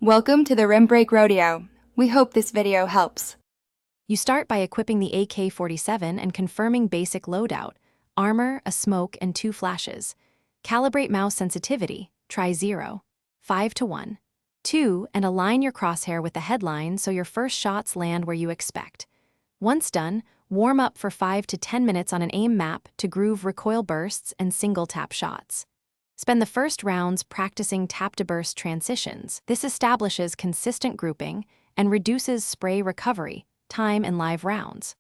Welcome to the Rim Break Rodeo. We hope this video helps. You start by equipping the AK-47 and confirming basic loadout: armor, a smoke, and 2 flashes. Calibrate mouse sensitivity, try 0, 5 to 1, 2, and align your crosshair with the headline so your first shots land where you expect. Once done, warm up for 5 to 10 minutes on an aim map to groove recoil bursts and single-tap shots. Spend the first rounds practicing tap-to-burst transitions. This establishes consistent grouping and reduces spray recovery time in live rounds.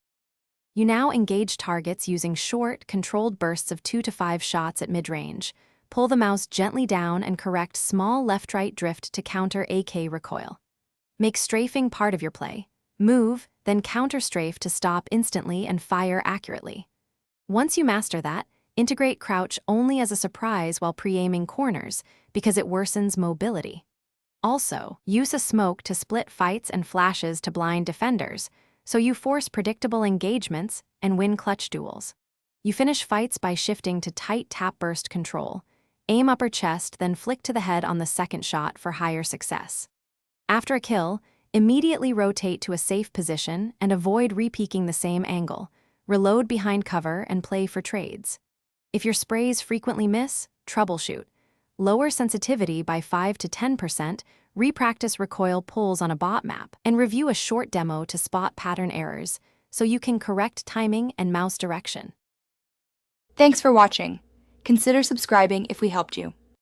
You now engage targets using short, controlled bursts of 2 to 5 shots at mid-range. Pull the mouse gently down and correct small left-right drift to counter AK recoil. Make strafing part of your play. Move, then counter-strafe to stop instantly and fire accurately. Once you master that, integrate crouch only as a surprise while pre-aiming corners because it worsens mobility. Also, use a smoke to split fights and flashes to blind defenders, so you force predictable engagements and win clutch duels. You finish fights by shifting to tight tap burst control. Aim upper chest, then flick to the head on the second shot for higher success. After a kill, immediately rotate to a safe position and avoid repeaking the same angle. Reload behind cover and play for trades. If your sprays frequently miss, troubleshoot. Lower sensitivity by 5 to 10%, repractice recoil pulls on a bot map, and review a short demo to spot pattern errors so you can correct timing and mouse direction. Thanks for watching. Consider subscribing if we helped you.